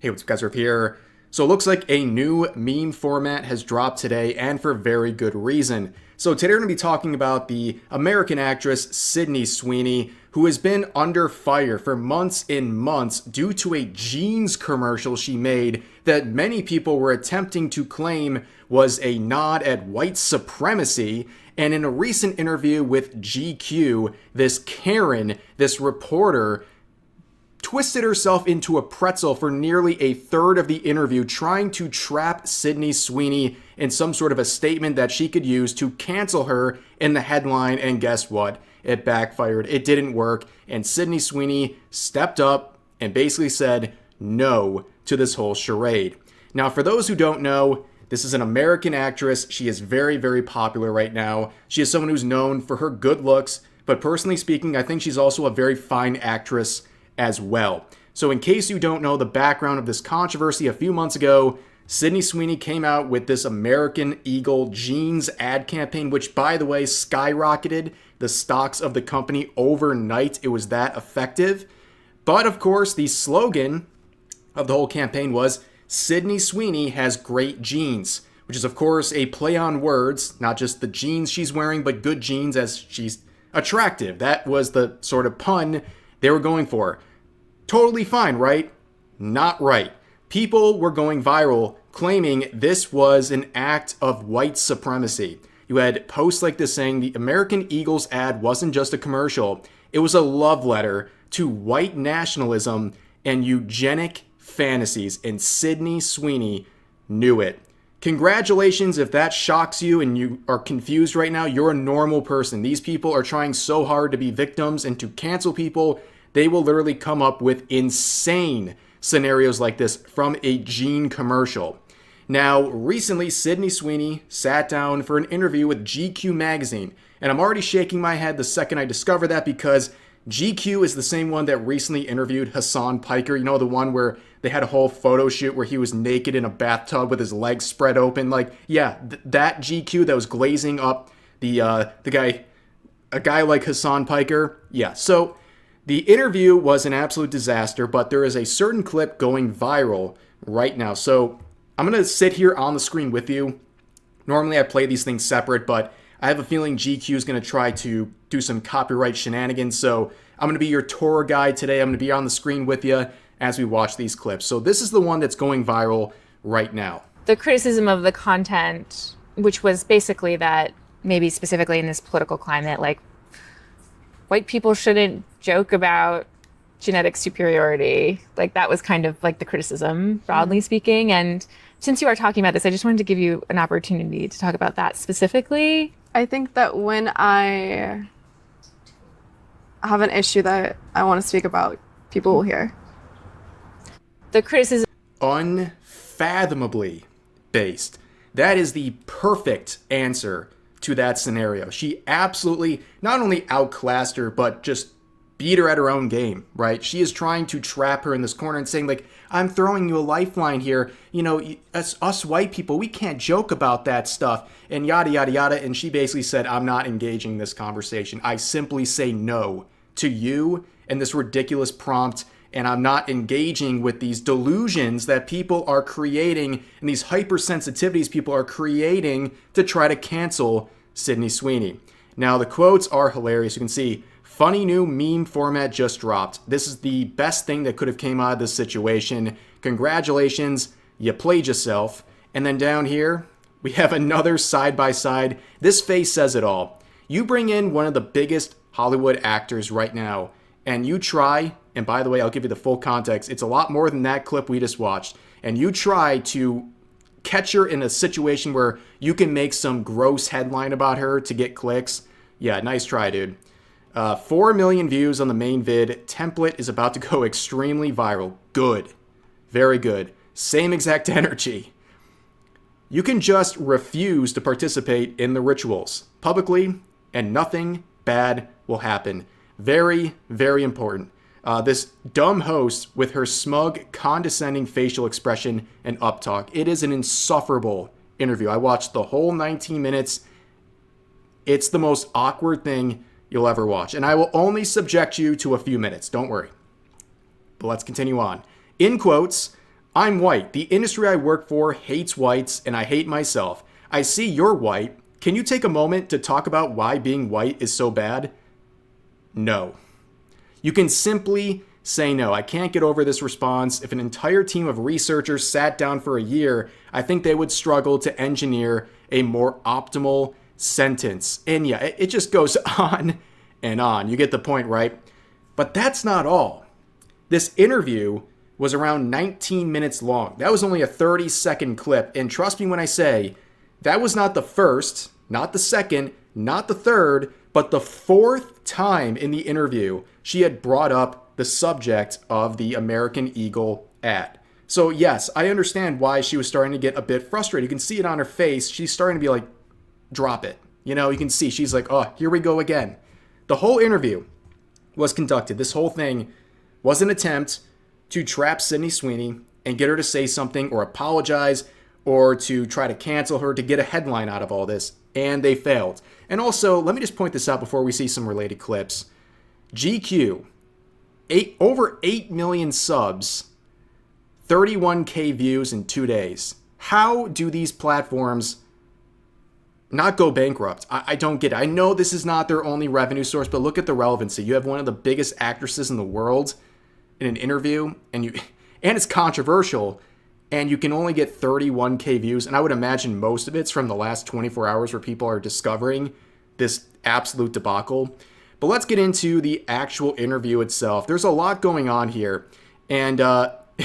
Hey, what's up, guys? Riff here. So it looks like a new meme format has dropped today, and for very good reason. So today we're going to be talking about the American actress Syndey Sweeney, who has been under fire for months and months due to a jeans commercial she made that many people were attempting to claim was a nod at white supremacy. And in a recent interview with GQ, this Karen, this reporter, twisted herself into a pretzel for nearly a third of the interview, trying to trap Syndey Sweeney in some sort of a statement that she could use to cancel her in the headline. And guess what? It backfired. It didn't work. And Syndey Sweeney stepped up and basically said no to this whole charade. Now, for those who don't know, this is an American actress. She is very, very popular right now. She is someone who's known for her good looks, but personally speaking, I think she's also a very fine actress as well. So in case you don't know the background of this controversy, a few months ago, Syndey Sweeney came out with this American Eagle jeans ad campaign, which, by the way, skyrocketed the stocks of the company overnight. It was that effective. But of course, the slogan of the whole campaign was Syndey Sweeney has great jeans, which is of course a play on words, not just the jeans she's wearing, but good jeans as she's attractive. That was the sort of pun they were going for. Totally fine, right? Not right. People were going viral claiming this was an act of white supremacy. You had posts like this saying the American Eagles ad wasn't just a commercial, it was a love letter to white nationalism and eugenic fantasies, and Syndey Sweeney knew it. Congratulations if that shocks you and you are confused right now. You're a normal person. These people are trying so hard to be victims and to cancel people. They will literally come up with insane scenarios like this from a jean commercial. Now, recently, Syndey Sweeney sat down for an interview with GQ magazine, and I'm already shaking my head the second I discover that because GQ is the same one that recently interviewed Hassan Piker. You know, the one where they had a whole photo shoot where he was naked in a bathtub with his legs spread open. Like, yeah, that GQ that was glazing up a guy like Hassan Piker. Yeah, so the interview was an absolute disaster, but there is a certain clip going viral right now. So I'm going to sit here on the screen with you. Normally I play these things separate, but I have a feeling GQ is going to try to do some copyright shenanigans. So I'm going to be your tour guide today. I'm going to be on the screen with you as we watch these clips. So this is the one that's going viral right now. The criticism of the content, which was basically that maybe specifically in this political climate, like white people shouldn't joke about genetic superiority. Like that was kind of like the criticism, broadly speaking. And since you are talking about this, I just wanted to give you an opportunity to talk about that specifically. I think that when I have an issue that I want to speak about, people will hear. The criticism. Unfathomably based. That is the perfect answer to that scenario. She absolutely not only outclassed her, but just beat her at her own game, right? She is trying to trap her in this corner and saying, like, I'm throwing you a lifeline here. You know, us white people, we can't joke about that stuff and yada, yada, yada. And she basically said, I'm not engaging in this conversation. I simply say no to you and this ridiculous prompt. And I'm not engaging with these delusions that people are creating and these hypersensitivities people are creating to try to cancel Syndey Sweeney. Now, the quotes are hilarious. You can see, funny new meme format just dropped. This is the best thing that could have came out of this situation. Congratulations, you played yourself. And then down here, we have another side-by-side. This face says it all. You bring in one of the biggest Hollywood actors right now, and you try, and by the way, I'll give you the full context. It's a lot more than that clip we just watched. And you try to catch her in a situation where you can make some gross headline about her to get clicks. Yeah, nice try, dude. 4 million views on the main vid. Template is about to go extremely viral. Good. Very good. Same exact energy. You can just refuse to participate in the rituals publicly, and nothing bad will happen. Very, very important. This dumb host with her smug, condescending facial expression and uptalk. It is an insufferable interview. I watched the whole 19 minutes. It's the most awkward thing you'll ever watch. And I will only subject you to a few minutes. Don't worry. But let's continue on. In quotes, I'm white. The industry I work for hates whites, and I hate myself. I see you're white. Can you take a moment to talk about why being white is so bad? No. You can simply say no. I can't get over this response. If an entire team of researchers sat down for a year, I think they would struggle to engineer a more optimal sentence. And yeah, it just goes on and on. You get the point, right? But that's not all. This interview was around 19 minutes long. That was only a 30-second clip. And trust me when I say, that was not the first, not the second, not the third, but the fourth time in the interview she had brought up the subject of the American Eagle ad. So yes, I understand why she was starting to get a bit frustrated. You can see it on her face. She's starting to be like, drop it. You know, you can see she's like, oh, here we go again. The whole interview was conducted. This whole thing was an attempt to trap Syndey Sweeney and get her to say something or apologize or to try to cancel her to get a headline out of all this. And they failed. And also, let me just point this out before we see some related clips. GQ, over 8 million subs, 31K views in 2 days. How do these platforms not go bankrupt? I don't get it. I know this is not their only revenue source, but look at the relevancy. You have one of the biggest actresses in the world in an interview, and it's controversial, and you can only get 31K views, and I would imagine most of it's from the last 24 hours where people are discovering this absolute debacle. But let's get into the actual interview itself. There's a lot going on here, and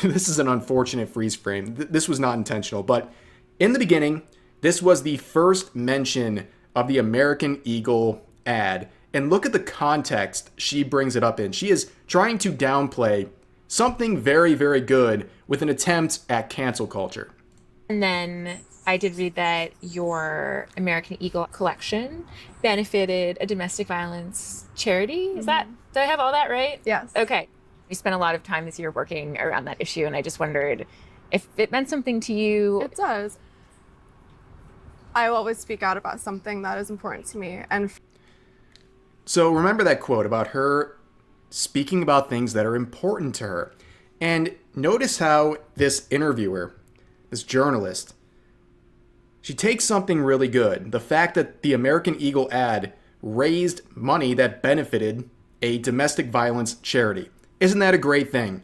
this is an unfortunate freeze frame. This was not intentional, but in the beginning, this was the first mention of the American Eagle ad. And look at the context she brings it up in. She is trying to downplay something very, very good with an attempt at cancel culture. And then I did read that your American Eagle collection benefited a domestic violence charity. Is that, did I have all that right? Yes. Okay. We spent a lot of time this year working around that issue, and I just wondered if it meant something to you. It does. I will always speak out about something that is important to me. And so remember that quote about her speaking about things that are important to her. And notice how this interviewer, this journalist, she takes something really good. The fact that the American Eagle ad raised money that benefited a domestic violence charity. Isn't that a great thing?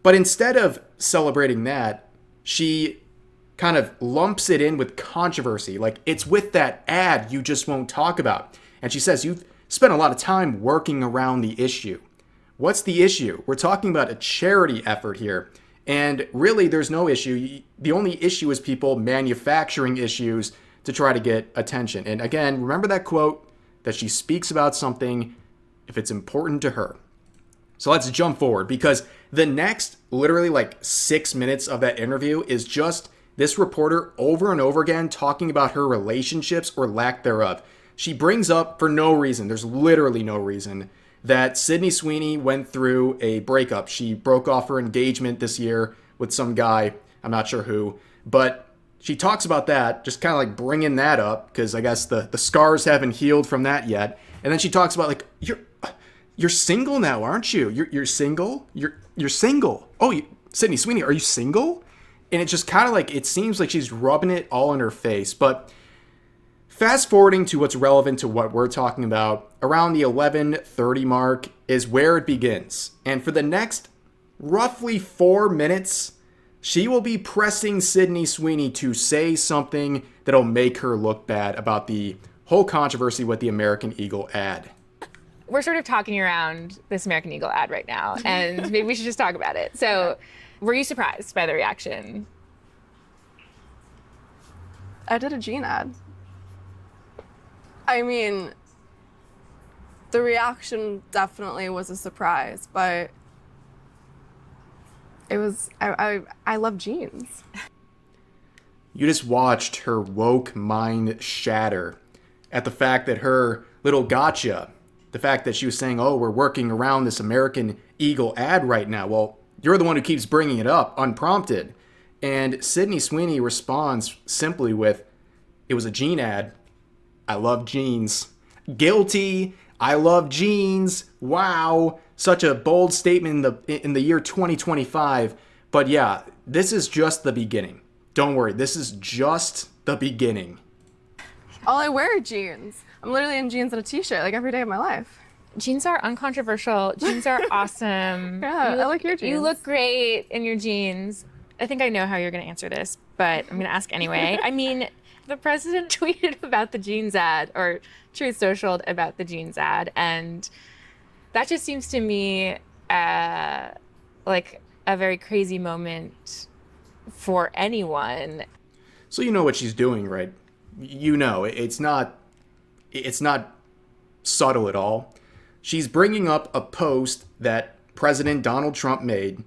But instead of celebrating that, she kind of lumps it in with controversy. Like, it's with that ad you just won't talk about. And she says, you've spent a lot of time working around the issue. What's the issue? We're talking about a charity effort here. And really, there's no issue. The only issue is people manufacturing issues to try to get attention. And again, remember that quote that she speaks about something if it's important to her. So let's jump forward, because the next literally like 6 minutes of that interview is just this reporter over and over again talking about her relationships or lack thereof. She brings up, for no reason, there's literally no reason, that Syndey Sweeney went through a breakup. She broke off her engagement this year with some guy, I'm not sure who, but she talks about that, just kind of like bringing that up, because I guess the scars haven't healed from that yet. And then she talks about like, you're single now, aren't you? You're single? You're single. Oh, Syndey Sweeney, are you single? And it's just kind of like, it seems like she's rubbing it all in her face. But fast forwarding to what's relevant to what we're talking about, around the 11:30 mark is where it begins. And for the next roughly 4 minutes, she will be pressing Syndey Sweeney to say something that'll make her look bad about the whole controversy with the American Eagle ad. We're sort of talking around this American Eagle ad right now, and maybe we should just talk about it. So, were you surprised by the reaction? I did a jean ad. I mean, the reaction definitely was a surprise, but it was, I love jeans. You just watched her woke mind shatter at the fact that her little gotcha, the fact that she was saying, oh, we're working around this American Eagle ad right now. Well, you're the one who keeps bringing it up unprompted. And Syndey Sweeney responds simply with, it was a jean ad. I love jeans. Guilty. I love jeans. Wow. Such a bold statement in the year 2025. But yeah, this is just the beginning. Don't worry, this is just the beginning. All I wear are jeans. I'm literally in jeans and a t-shirt like every day of my life. Jeans are uncontroversial. Jeans are awesome. Yeah, I like your jeans. You look great in your jeans. I think I know how you're going to answer this, but I'm going to ask anyway. I mean, the president tweeted about the jeans ad, or Truth Socialed about the jeans ad, and that just seems to me like a very crazy moment for anyone. So you know what she's doing, right? You know, it's not subtle at all. She's bringing up a post that President Donald Trump made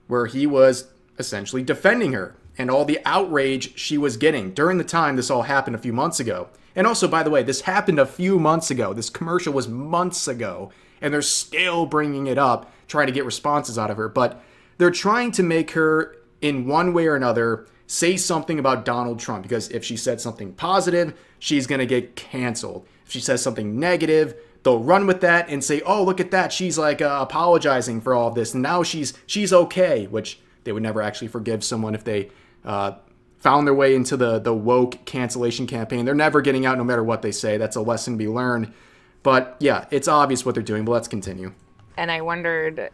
where he was essentially defending her and all the outrage she was getting during the time this all happened a few months ago. And also, by the way, this happened a few months ago. This commercial was months ago, and they're still bringing it up, trying to get responses out of her. But they're trying to make her, in one way or another, say something about Donald Trump, because if she said something positive, she's going to get canceled. If she says something negative, they'll run with that and say, oh, look at that, she's like apologizing for all of this, and now she's okay, which they would never actually forgive someone if they found their way into the woke cancellation campaign. They're never getting out no matter what they say. That's a lesson to be learned. But yeah, it's obvious what they're doing, but let's continue. And I wondered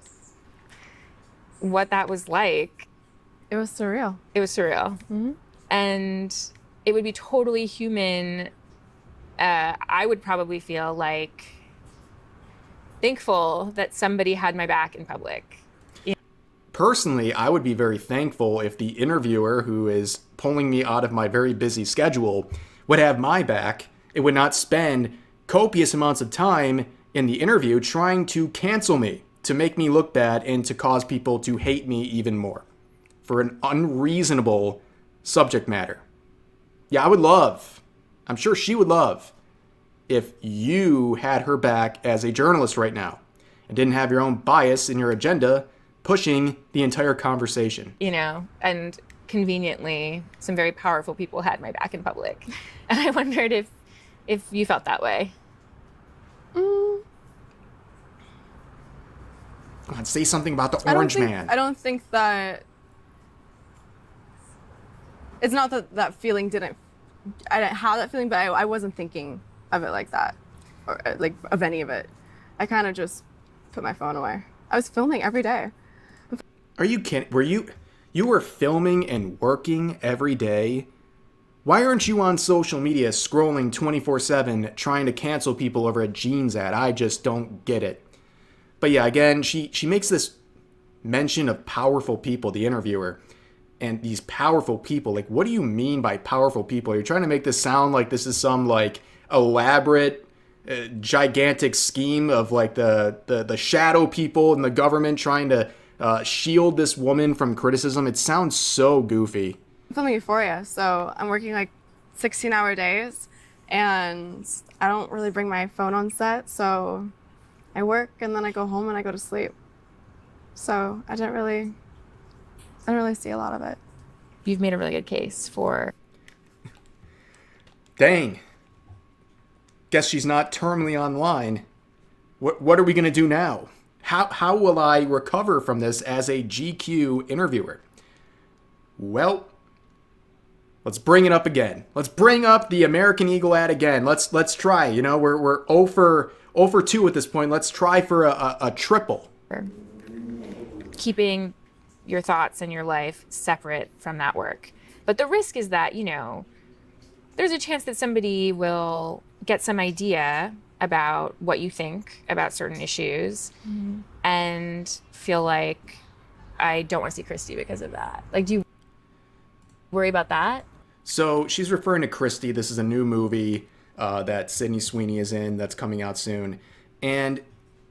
what that was like. It was surreal. It was surreal. Mm-hmm. And it would be totally human. I would probably feel like thankful that somebody had my back in public. Personally, I would be very thankful if the interviewer who is pulling me out of my very busy schedule would have my back. It would not spend copious amounts of time in the interview trying to cancel me, to make me look bad, and to cause people to hate me even more for an unreasonable subject matter. Yeah, I would love, I'm sure she would love, if you had her back as a journalist right now and didn't have your own bias in your agenda pushing the entire conversation. You know, and conveniently, some very powerful people had my back in public. And I wondered if you felt that way. Come on, say something about the orange man. I don't think that... It's not that that feeling I didn't have that feeling, but I wasn't thinking of it like that, or like of any of it. I kind of just put my phone away. I was filming every day. Are you kidding? You were filming and working every day? Why aren't you on social media scrolling 24/7 trying to cancel people over a jeans ad? I just don't get it. But yeah, again, she makes this mention of powerful people, the interviewer. And these powerful people, like, what do you mean by powerful people? You're trying to make this sound like this is some, like, elaborate, gigantic scheme of, like, the shadow people in the government trying to shield this woman from criticism. It sounds so goofy. I'm filming Euphoria, so I'm working, like, 16-hour days, and I don't really bring my phone on set, so I work, and then I go home and I go to sleep. So I don't really see a lot of it. You've made a really good case for... Dang. Guess she's not terminally online. What are we going to do now? How will I recover from this as a GQ interviewer? Well, let's bring it up again. Let's bring up the American Eagle ad again. Let's try. You know, we're 0 for 2 at this point. Let's try for a triple. Keeping your thoughts and your life separate from that work. But the risk is that, you know, there's a chance that somebody will get some idea about what you think about certain issues and feel like, I don't want to see Christy because of that. Like, do you worry about that? So she's referring to Christy. This is a new movie that Syndey Sweeney is in that's coming out soon. And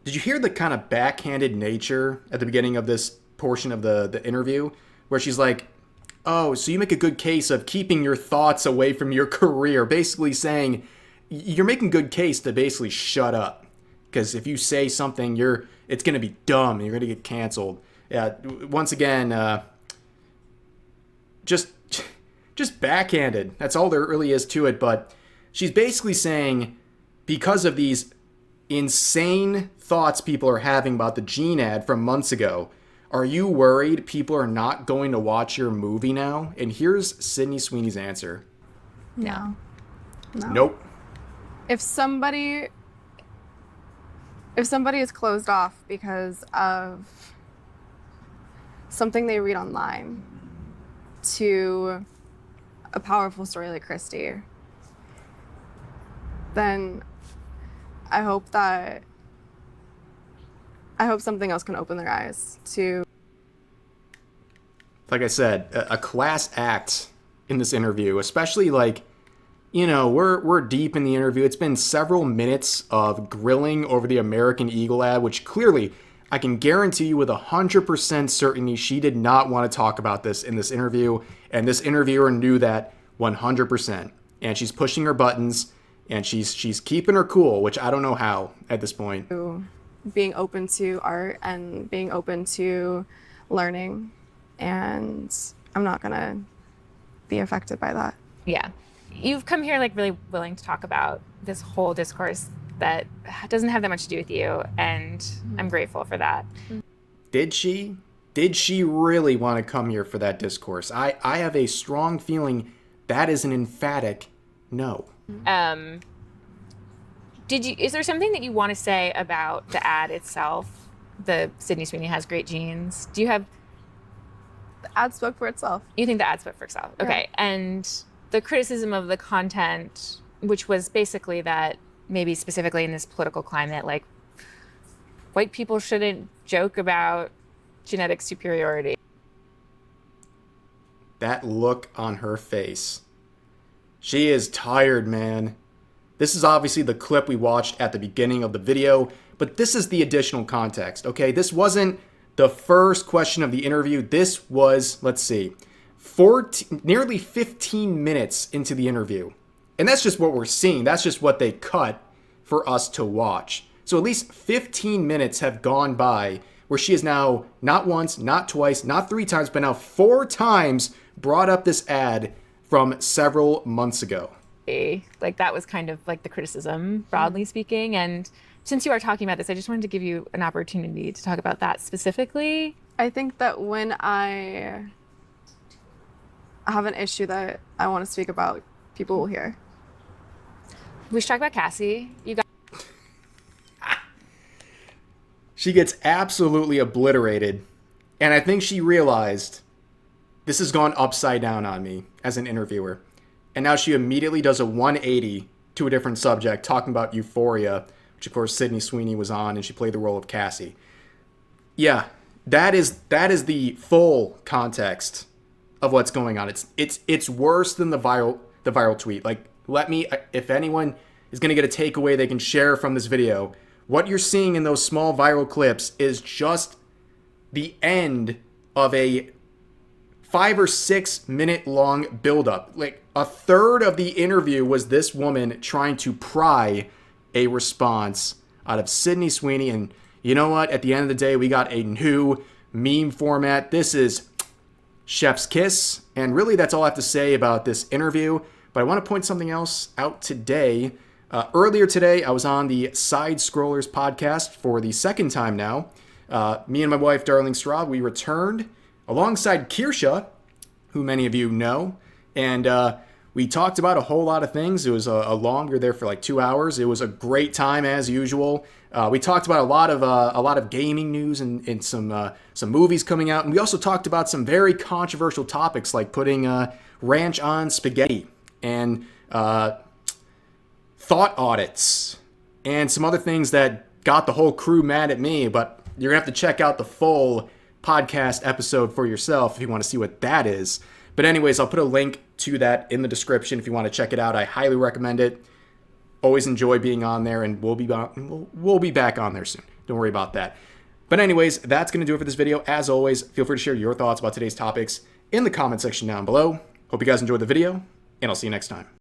did you hear the kind of backhanded nature at the beginning of this portion of the interview where she's like, oh, so you make a good case of keeping your thoughts away from your career, basically saying you're making good case to basically shut up, because if you say something, it's going to be dumb and you're going to get canceled. Yeah, once again, just backhanded. That's all there really is to it. But she's basically saying, because of these insane thoughts people are having about the Gene ad from months ago, Are you worried people are not going to watch your movie now? And here's Syndey Sweeney's answer. No. Nope. If somebody is closed off because of something they read online to a powerful story like Christy, then I hope something else can open their eyes to. Like I said, a class act in this interview, especially like, you know, we're deep in the interview. It's been several minutes of grilling over the American Eagle ad, which clearly I can guarantee you with 100% certainty she did not want to talk about this in this interview. And this interviewer knew that 100%. And she's pushing her buttons and she's keeping her cool, which I don't know how at this point. Being open to art and being open to learning. And I'm not going to be affected by that. Yeah. You've come here like really willing to talk about this whole discourse that doesn't have that much to do with you, and I'm grateful for that. Did she? Did she really want to come here for that discourse? I have a strong feeling that is an emphatic no. Is there something that you want to say about the ad itself? The Syndey Sweeney has great genes. Do you have... The ad spoke for itself. You think the ad spoke for itself? Okay. Yeah. And the criticism of the content, which was basically that maybe specifically in this political climate, like white people shouldn't joke about genetic superiority. That look on her face. She is tired, man. This is obviously the clip we watched at the beginning of the video, but this is the additional context, okay? This wasn't the first question of the interview. This was, let's see, nearly 15 minutes into the interview. And that's just what we're seeing. That's just what they cut for us to watch. So at least 15 minutes have gone by where she has now not once, not twice, not 3 times, but now 4 times brought up this ad from several months ago. Like that was kind of like the criticism, broadly speaking. And since you are talking about this, I just wanted to give you an opportunity to talk about that specifically. I think that when I have an issue that I want to speak about, people will hear. We should talk about Cassie. She gets absolutely obliterated. And I think she realized this has gone upside down on me as an interviewer. And now she immediately does a 180 to a different subject, talking about Euphoria, which of course Syndey Sweeney was on, and she played the role of Cassie. Yeah, that is the full context of what's going on. It's worse than the viral tweet. Like, if anyone is going to get a takeaway they can share from this video, what you're seeing in those small viral clips is just the end of a 5 or 6 minute long buildup. Like a third of the interview was this woman trying to pry a response out of Syndey Sweeney. And you know what? At the end of the day, we got a new meme format. This is chef's kiss. And really, that's all I have to say about this interview. But I want to point something else out today. Earlier today, I was on the Side Scrollers podcast for the second time now. Me and my wife, Darling Straub, we returned alongside Kirsha, who many of you know, and we talked about a whole lot of things. It was we were there for like 2 hours. It was a great time as usual. We talked about a lot of gaming news and some movies coming out, and we also talked about some very controversial topics like putting ranch on spaghetti and thought audits and some other things that got the whole crew mad at me. But you're gonna have to check out the full podcast episode for yourself if you want to see what that is. But anyways, I'll put a link to that in the description if you want to check it out. I highly recommend it. Always enjoy being on there, and we'll be back on there soon. Don't worry about that. But anyways, that's going to do it for this video. As always, feel free to share your thoughts about today's topics in the comment section down below. Hope you guys enjoyed the video, and I'll see you next time.